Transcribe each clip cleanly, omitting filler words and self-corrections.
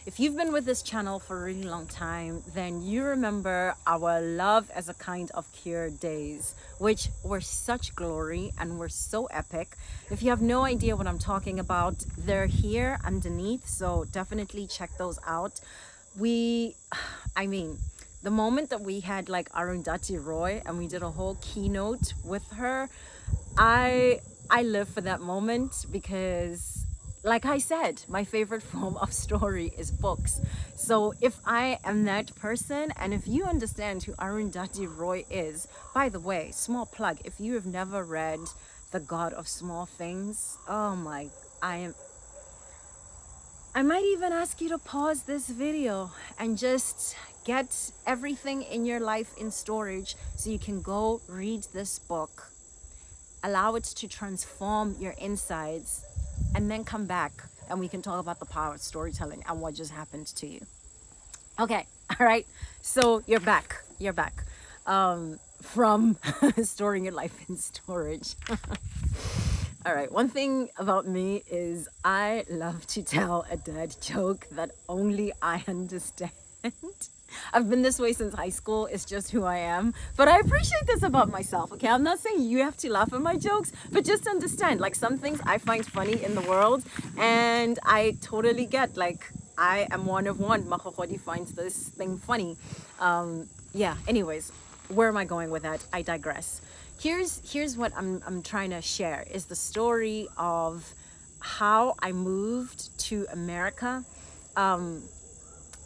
If you've been with this channel for a really long time, then you remember our love as a kind of cure days, which were such glory and were so epic. If you have no idea what I'm talking about, they're here underneath, so definitely check those out. I mean, the moment that we had like Arundhati Roy and we did a whole keynote with her, I live for that moment because, like I said, my favorite form of story is books. So if I am that person, and if you understand who Arundhati Roy is, by the way, small plug, if you have never read The God of Small Things, oh my, I might even ask you to pause this video and just get everything in your life in storage so you can go read this book, allow it to transform your insides, and then come back and we can talk about the power of storytelling and what just happened to you. Okay, all right, so you're back from storing your life in storage. All right, one thing about me is I love to tell a dad joke that only I understand. I've been this way since high school. It's just who I am. But I appreciate this about myself, okay? I'm not saying you have to laugh at my jokes, but just understand, like, some things I find funny in the world, and I totally get, like, I am one of one. Magogodi finds this thing funny. Yeah, anyways, where am I going with that? I digress. Here's what I'm trying to share is the story of how I moved to America, and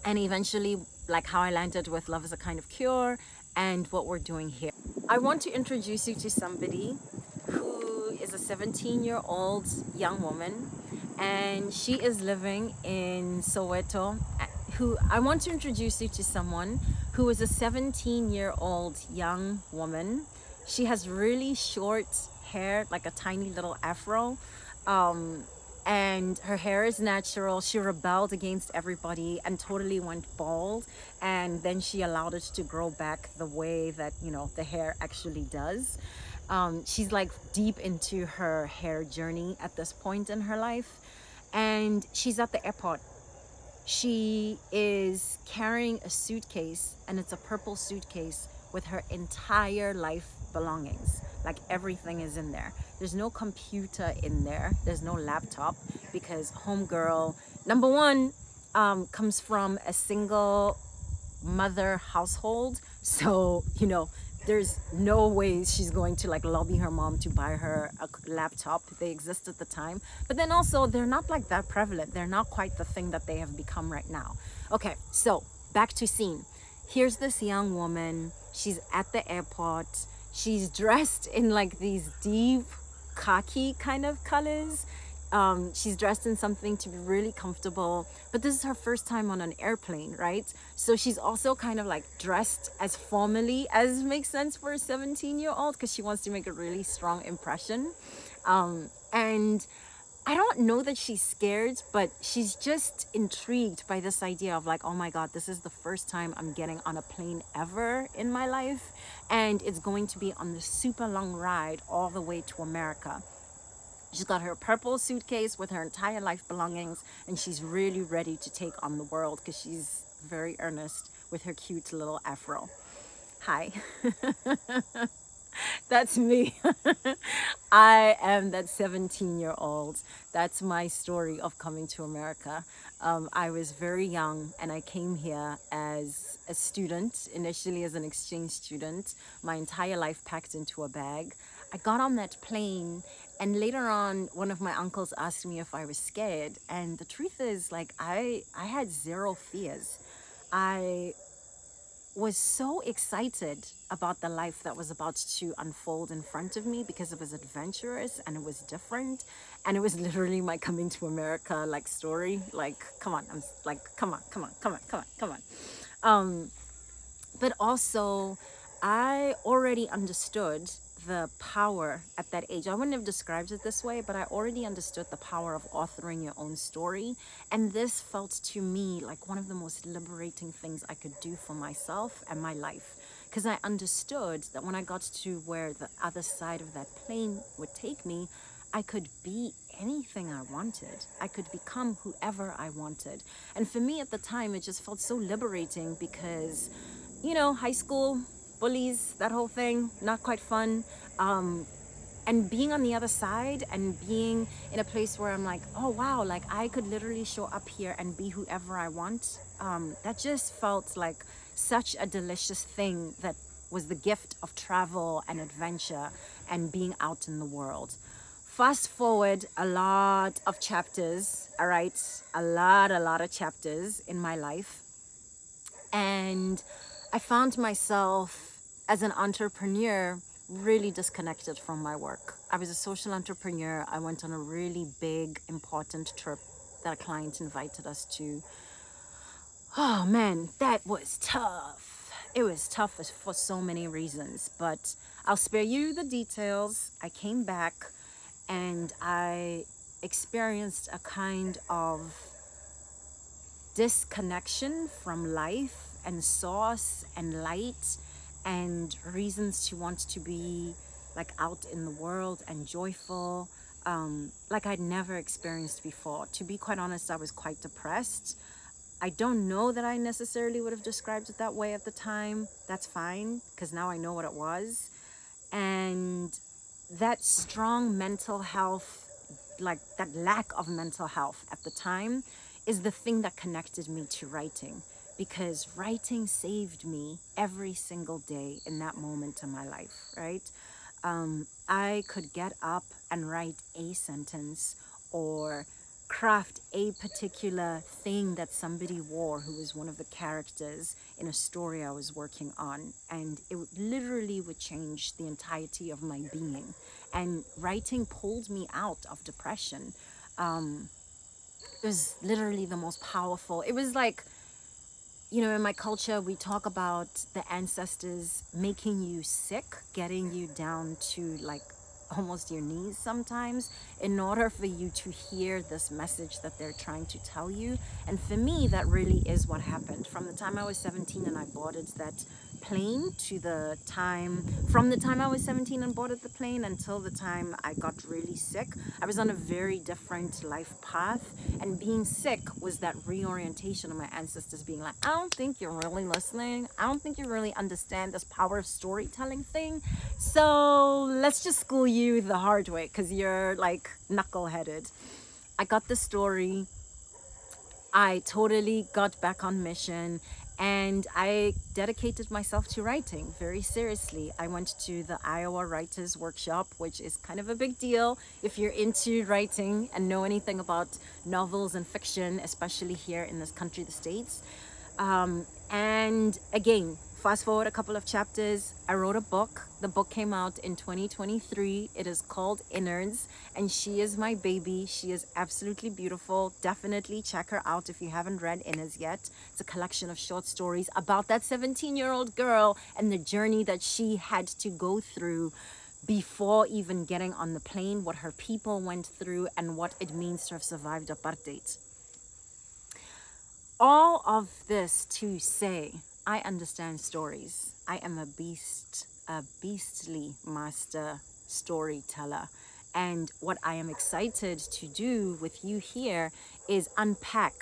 eventually like how I landed with Love is a Kind of Cure and what we're doing here. I want to introduce you to somebody who is a 17-year-old young woman, and she is living in Soweto. I want to introduce you to someone who is a 17-year-old young woman. She has really short hair, like a tiny little afro, and her hair is natural. She rebelled against everybody and totally went bald, and then she allowed it to grow back the way that, you know, the hair actually does. She's like deep into her hair journey at this point in her life, and she's at the airport. She is carrying a suitcase, and it's a purple suitcase with her entire life belongings. Like, everything is in there. There's no computer in there. There's no laptop because homegirl, number one, comes from a single mother household. So, you know, there's no way she's going to like lobby her mom to buy her a laptop. They exist at the time, but then also they're not like that prevalent. They're not quite the thing that they have become right now. Okay, so back to scene. Here's this young woman. She's at the airport. She's dressed in like these deep khaki kind of colors. She's dressed in something to be really comfortable, but this is her first time on an airplane, right? So she's also kind of like dressed as formally as makes sense for a 17-year-old because she wants to make a really strong impression. And I don't know that she's scared, but she's just intrigued by this idea of like, oh my God, this is the first time I'm getting on a plane ever in my life. And it's going to be on this super long ride all the way to America. She's got her purple suitcase with her entire life belongings, and she's really ready to take on the world because she's very earnest with her cute little afro. Hi. That's me. I am that 17-year-old. That's my story of coming to America. I was very young and I came here as a student, initially as an exchange student, my entire life packed into a bag. I got on that plane, and later on, one of my uncles asked me if I was scared. And the truth is, like, I had zero fears. I was so excited about the life that was about to unfold in front of me because it was adventurous and it was different, and it was literally my coming to America like story. Like, come on, I'm like, come on. But also, I already understood the power at that age. I wouldn't have described it this way, but I already understood the power of authoring your own story. And this felt to me like one of the most liberating things I could do for myself and my life. Because I understood that when I got to where the other side of that plane would take me, I could be anything I wanted. I could become whoever I wanted. And for me at the time, it just felt so liberating because, high school, bullies, that whole thing, not quite fun. And being on the other side and being in a place where I'm like, oh wow, like I could literally show up here and be whoever I want. That just felt like such a delicious thing that was the gift of travel and adventure and being out in the world. Fast forward a lot of chapters, all right? A lot of chapters in my life. And I found myself as an entrepreneur really disconnected from my work. I was a social entrepreneur. I went on a really big, important trip that a client invited us to. Oh man, that was tough. It was tough for so many reasons, but I'll spare you the details. I came back and I experienced a kind of disconnection from life and source and light and reasons to want to be like out in the world and joyful, like I'd never experienced before. To be quite honest, I was quite depressed. I don't know that I necessarily would have described it that way at the time. That's fine, because now I know what it was. And that strong mental health, like that lack of mental health at the time, is the thing that connected me to writing, because writing saved me every single day in that moment in my life, right? I could get up and write a sentence or craft a particular thing that somebody wore who was one of the characters in a story I was working on, and it literally would change the entirety of my being. And writing pulled me out of depression. It was literally the most powerful. It was like, in my culture, we talk about the ancestors making you sick, getting you down to like almost your knees sometimes in order for you to hear this message that they're trying to tell you. And for me, that really is what happened. From the time I was 17 and I boarded that plane from the time I was 17 and boarded the plane until the time I got really sick, I was on a very different life path. And being sick was that reorientation of my ancestors being like, I don't think you're really listening. I don't think you really understand this power of storytelling thing. So let's just school you the hard way because you're like knuckleheaded. I got the story. I totally got back on mission. And I dedicated myself to writing very seriously. I went to the Iowa Writers Workshop, which is kind of a big deal if you're into writing and know anything about novels and fiction, especially here in this country, the States. And again, fast forward a couple of chapters, I wrote a book. The book came out in 2023. It is called Innards, and she is my baby. She is absolutely beautiful. Definitely check her out if you haven't read Innards yet. It's a collection of short stories about that 17-year-old girl and the journey that she had to go through before even getting on the plane, what her people went through, and what it means to have survived apartheid. All of this to say, I understand stories. I am a beastly master storyteller. And what I am excited to do with you here is unpack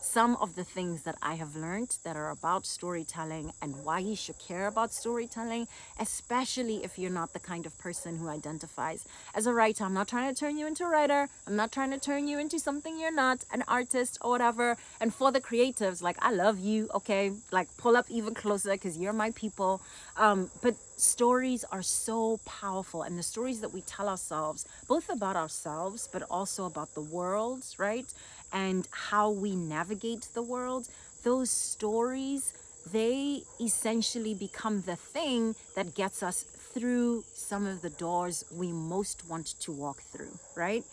some of the things that I have learned that are about storytelling and why you should care about storytelling, especially if you're not the kind of person who identifies as a writer. I'm not trying to turn you into a writer. I'm not trying to turn you into something you're not, an artist or whatever. And for the creatives, like, I love you, okay? Like, pull up even closer because you're my people. But stories are so powerful, and the stories that we tell ourselves, both about ourselves, but also about the world, right? And how we navigate the world, those stories, they essentially become the thing that gets us through some of the doors we most want to walk through, right?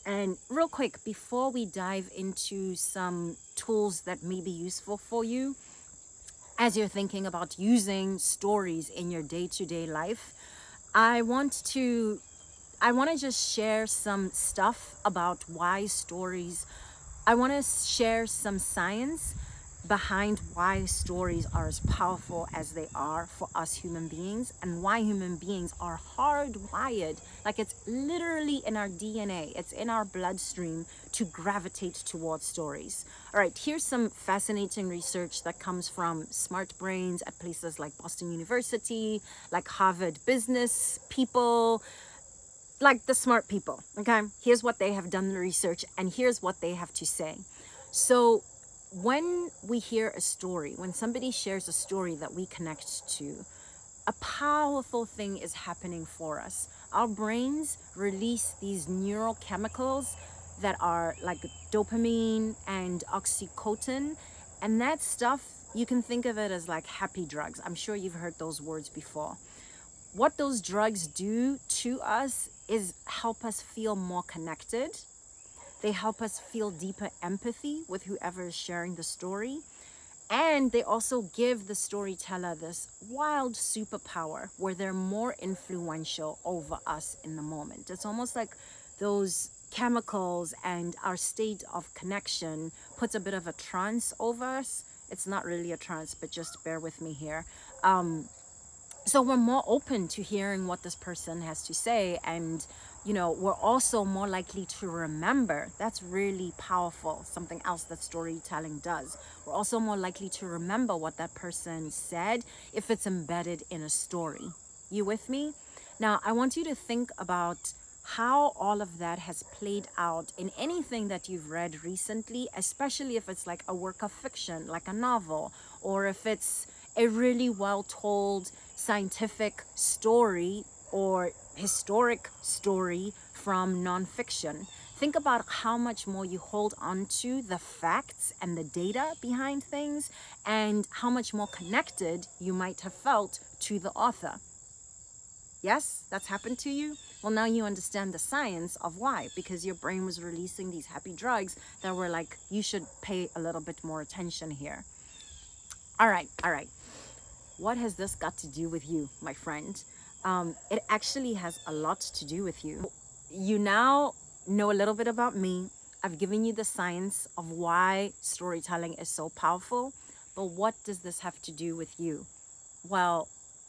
And real quick, before we dive into some tools that may be useful for you, as you're thinking about using stories in your day-to-day life, I want to just share some stuff about why stories. I want to share some science behind why stories are as powerful as they are for us human beings, and why human beings are hardwired, like it's literally in our DNA, it's in our bloodstream to gravitate towards stories. All right, here's some fascinating research that comes from smart brains at places like Boston University, like Harvard business people, like the smart people. Okay, here's what they have done the research, and here's what they have to say. So when we hear a story, when somebody shares a story that we connect to, a powerful thing is happening for us. Our brains release these neurochemicals that are like dopamine and oxytocin, and that stuff, you can think of it as like happy drugs. I'm sure you've heard those words before. What those drugs do to us is help us feel more connected. They help us feel deeper empathy with whoever is sharing the story. And they also give the storyteller this wild superpower where they're more influential over us in the moment. It's almost like those chemicals and our state of connection puts a bit of a trance over us. It's not really a trance, but just bear with me here. So we're more open to hearing what this person has to say, and we're also more likely to remember. That's really powerful. Something else that storytelling does. We're also more likely to remember what that person said if it's embedded in a story. You with me? Now, I want you to think about how all of that has played out in anything that you've read recently, especially if it's like a work of fiction, like a novel, or if it's a really well told scientific story or historic story from nonfiction. Think about how much more you hold on to the facts and the data behind things, and how much more connected you might have felt to the author. Yes, that's happened to you? Well, now you understand the science of why, because your brain was releasing these happy drugs that were like, you should pay a little bit more attention here. All right. What has this got to do with you, my friend? It actually has a lot to do with you. You now know a little bit about me. I've given you the science of why storytelling is so powerful. But what does this have to do with you? Well,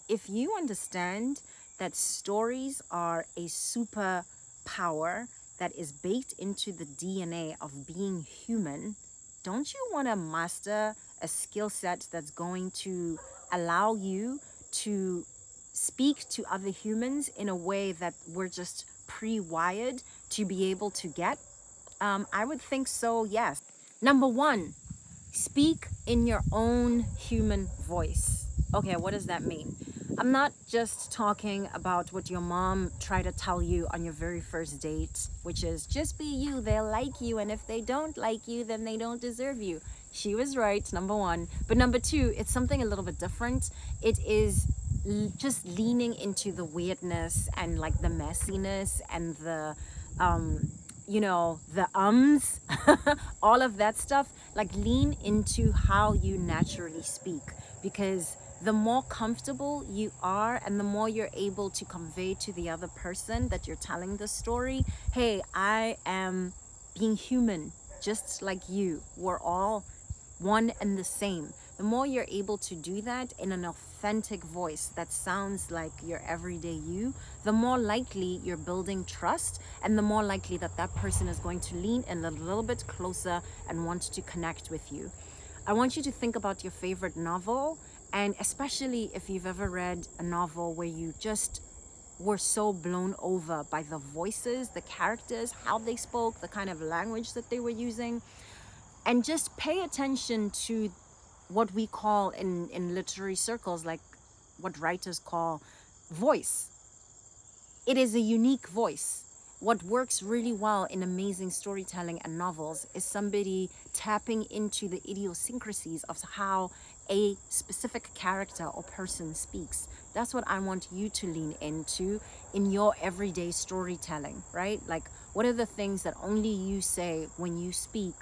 if you understand that stories are a superpower that is baked into the DNA of being human, don't you want to master a skill set that's going to allow you to speak to other humans in a way that we're just pre-wired to be able to get? I would think so, yes. Number one, speak in your own human voice. Okay, what does that mean? I'm not just talking about what your mom tried to tell you on your very first date, which is just be you, they'll like you, and if they don't like you, then they don't deserve you. She was right, number one. But number two, it's something a little bit different. It is just leaning into the weirdness and like the messiness and the all of that stuff. Like, lean into how you naturally speak, because the more comfortable you are and the more you're able to convey to the other person that you're telling the story, hey, I am being human just like you, we're all one and the same. The more you're able to do that in an authentic voice that sounds like your everyday you, the more likely you're building trust, and the more likely that that person is going to lean in a little bit closer and want to connect with you. I want you to think about your favorite novel, and especially if you've ever read a novel where you just were so blown over by the voices, the characters, how they spoke, the kind of language that they were using. And just pay attention to what we call in literary circles, like what writers call voice. It is a unique voice. What works really well in amazing storytelling and novels is somebody tapping into the idiosyncrasies of how a specific character or person speaks. That's what I want you to lean into in your everyday storytelling, right? Like, what are the things that only you say when you speak?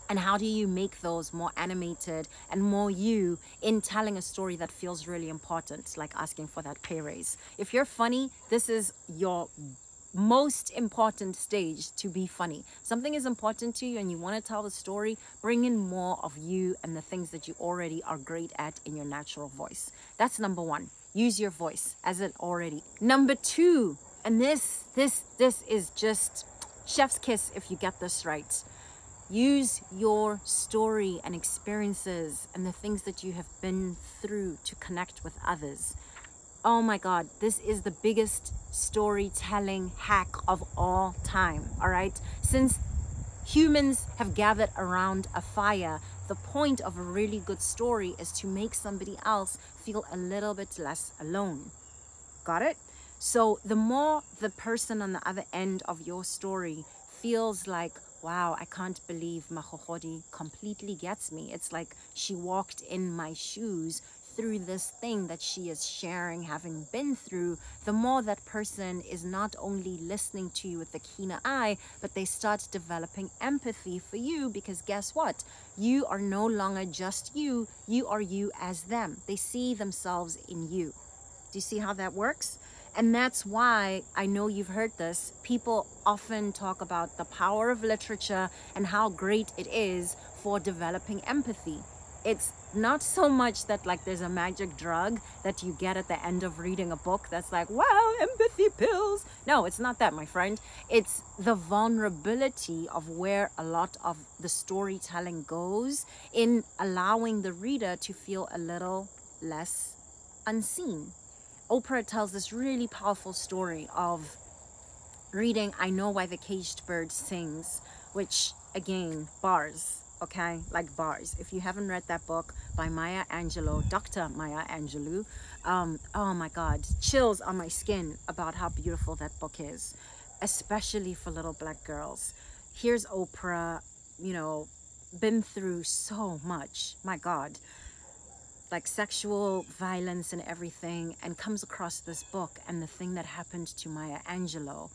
And how do you make those more animated and more you in telling a story that feels really important, like asking for that pay raise? If you're funny, this is your most important stage to be funny. Something is important to you and you want to tell the story, bring in more of you and the things that you already are great at in your natural voice. That's number one. Use your voice as it already. Number two, and this is just chef's kiss if you get this right. Use your story and experiences and the things that you have been through to connect with others. Oh my God, this is the biggest storytelling hack of all time, all right? Since humans have gathered around a fire, the point of a really good story is to make somebody else feel a little bit less alone. Got it? So the more the person on the other end of your story feels like, wow, I can't believe Magogodi completely gets me. It's like she walked in my shoes through this thing that she is sharing, having been through, the more that person is not only listening to you with a keener eye, but they start developing empathy for you, because guess what? You are no longer just you are you as them. They see themselves in you. Do you see how that works? And that's why, I know you've heard this, people often talk about the power of literature and how great it is for developing empathy. It's not so much that like there's a magic drug that you get at the end of reading a book that's like, wow, empathy pills. No, it's not that, my friend. It's the vulnerability of where a lot of the storytelling goes in allowing the reader to feel a little less unseen. Oprah tells this really powerful story of reading I Know Why the Caged Bird Sings, which again, bars. Okay, like bars. If you haven't read that book by Maya Angelou, Dr. Maya Angelou, oh my God, chills on my skin about how beautiful that book is, especially for little Black girls. Here's Oprah, you know, been through so much, my God, like sexual violence and everything, and comes across this book and the thing that happened to Maya Angelou.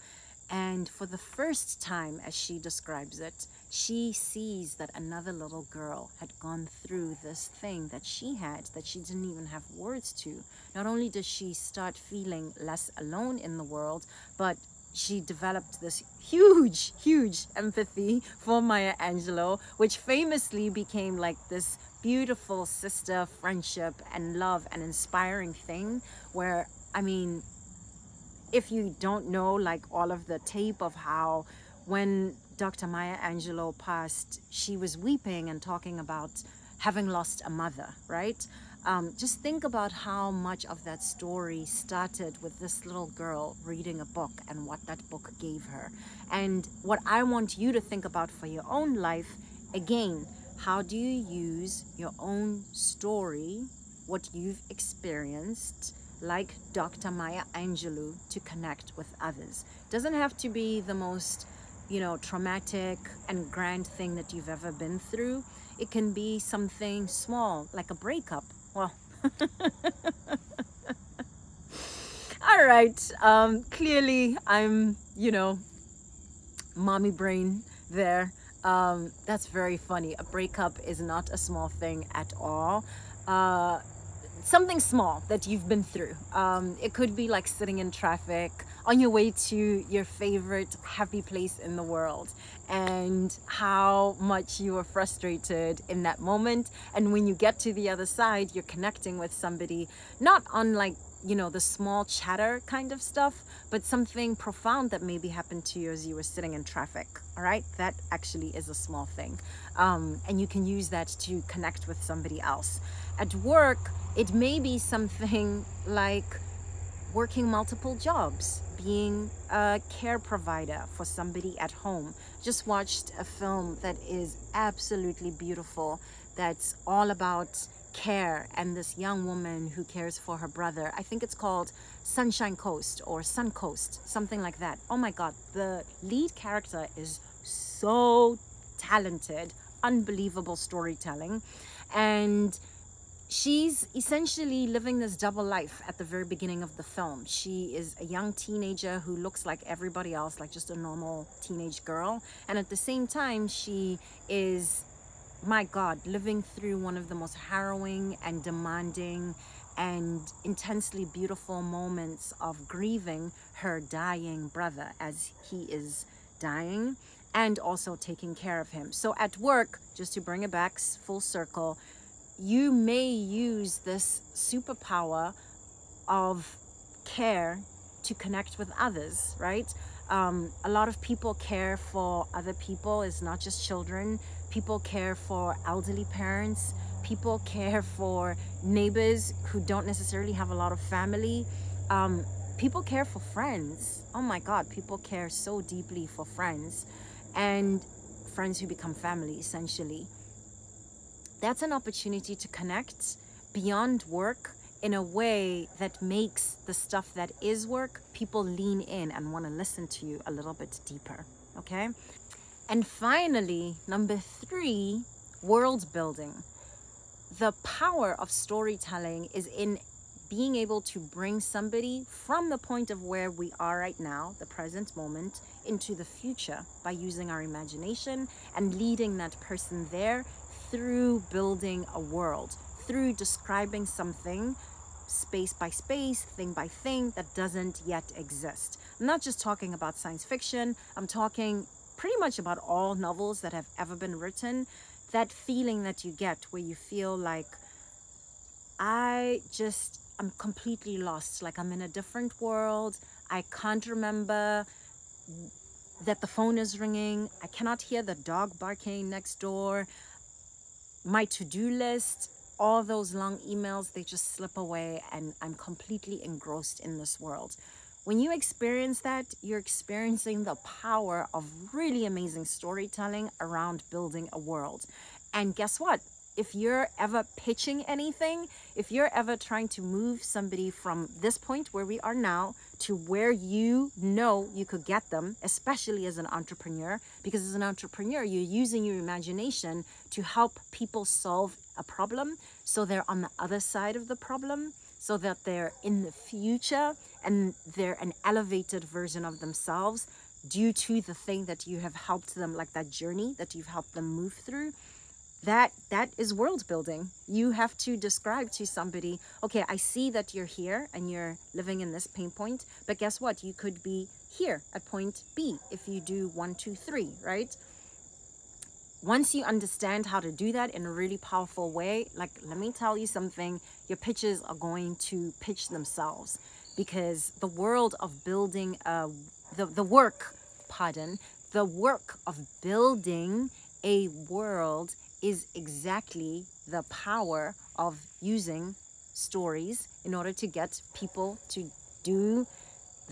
And for the first time, as she describes it, she sees that another little girl had gone through this thing that she had, that she didn't even have words to. Not only does she start feeling less alone in the world, but she developed this huge empathy for Maya Angelou, which famously became like this beautiful sister friendship and love and inspiring thing where, I mean, if you don't know like all of the tape of how when Dr. Maya Angelou passed, she was weeping and talking about having lost a mother, right? Just think about how much of that story started with this little girl reading a book and what that book gave her. And what I want you to think about for your own life, again, how do you use your own story, what you've experienced, like Dr. Maya Angelou, to connect with others? Doesn't have to be the most, you know, traumatic and grand thing that you've ever been through. It can be something small, like a breakup. Well, all right. Clearly, I'm, you know, mommy brain there. That's very funny. A breakup is not a small thing at all. Something small that you've been through. It could be like sitting in traffic on your way to your favorite happy place in the world, and how much you were frustrated in that moment. And when you get to the other side, you're connecting with somebody, not on like, you know, the small chatter kind of stuff, but something profound that maybe happened to you as you were sitting in traffic. All right, that actually is a small thing, and you can use that to connect with somebody else. At work, it may be something like working multiple jobs, being a care provider for somebody at home. Just watched a film that is absolutely beautiful, that's all about care and this young woman who cares for her brother. I think it's called Sunshine Coast or Sun Coast, something like that. Oh my God, the lead character is so talented, unbelievable storytelling. And she's essentially living this double life at the very beginning of the film. She is a young teenager who looks like everybody else, like just a normal teenage girl. And at the same time, she is, my God, living through one of the most harrowing and demanding and intensely beautiful moments of grieving her dying brother as he is dying, and also taking care of him. So at work, just to bring it back full circle, you may use this superpower of care to connect with others, right? A lot of people care for other people. It's not just children. People care for elderly parents. People care for neighbors who don't necessarily have a lot of family. People care for friends. Oh my God, people care so deeply for friends, and friends who become family, essentially. That's an opportunity to connect beyond work in a way that makes the stuff that is work, people lean in and want to listen to you a little bit deeper, okay? And finally, number 3, world building. The power of storytelling is in being able to bring somebody from the point of where we are right now, the present moment, into the future by using our imagination and leading that person there through building a world, through describing something space by space, thing by thing that doesn't yet exist. I'm not just talking about science fiction. I'm talking pretty much about all novels that have ever been written. That feeling that you get where you feel like, I'm completely lost. Like I'm in a different world. I can't remember that the phone is ringing. I cannot hear the dog barking next door. My to-do list, all those long emails, they just slip away and I'm completely engrossed in this world. When you experience that, you're experiencing the power of really amazing storytelling around building a world. And guess what? If you're ever pitching anything, if you're ever trying to move somebody from this point where we are now to where you know you could get them, especially as an entrepreneur, because as an entrepreneur, you're using your imagination to help people solve a problem so they're on the other side of the problem, so that they're in the future and they're an elevated version of themselves due to the thing that you have helped them, like that journey that you've helped them move through. That is world building. You have to describe to somebody, okay, I see that you're here and you're living in this pain point, but guess what? You could be here at point B if you do 1, 2, 3, right? Once you understand how to do that in a really powerful way, like, let me tell you something, your pitches are going to pitch themselves, because the world of building, the work of building a world is exactly the power of using stories in order to get people to do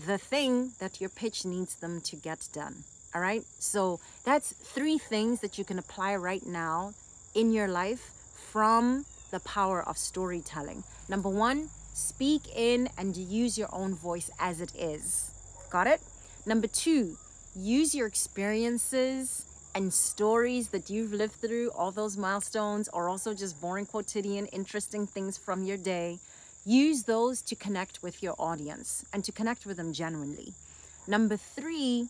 the thing that your pitch needs them to get done. All right, so that's 3 things that you can apply right now in your life from the power of storytelling. Number 1, speak in and use your own voice as it is. Got it? Number 2, use your experiences and stories that you've lived through, all those milestones, or also just boring quotidian interesting things from your day. Use those to connect with your audience and to connect with them genuinely. Number 3,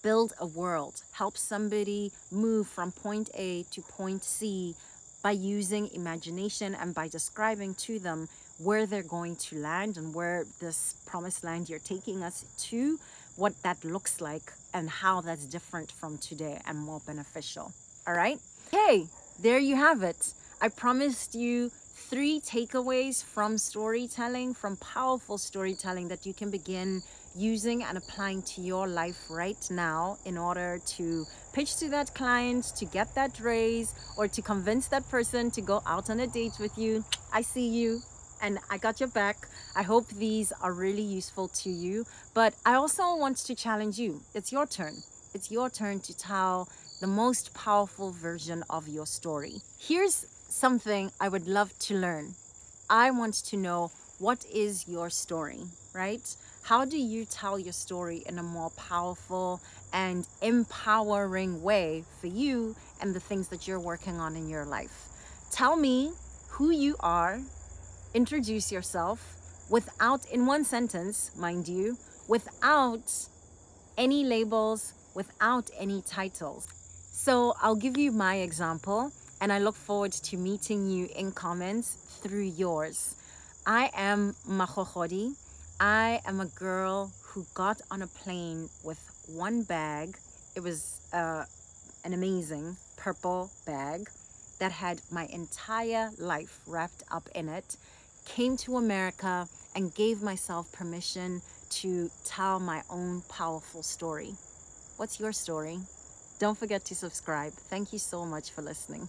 build a world. Help somebody move from point A to point C by using imagination and by describing to them where they're going to land and where this promised land you're taking us to, what that looks like and how that's different from today and more beneficial. All right? Hey, there you have it. I promised you 3 takeaways from storytelling, from powerful storytelling that you can begin using and applying to your life right now in order to pitch to that client, to get that raise, or to convince that person to go out on a date with you. I see you and I got your back. I hope these are really useful to you, but I also want to challenge you. It's your turn. It's your turn to tell the most powerful version of your story. Here's something I would love to learn. I want to know, what is your story, right? How do you tell your story in a more powerful and empowering way for you and the things that you're working on in your life? Tell me who you are. Introduce yourself without, in one sentence, mind you, without any labels, without any titles. So I'll give you my example. and I look forward to meeting you in comments through yours. I am Magogodi. I am a girl who got on a plane with one bag. It was an amazing purple bag that had my entire life wrapped up in it, came to America and gave myself permission to tell my own powerful story. What's your story? Don't forget to subscribe. Thank you so much for listening.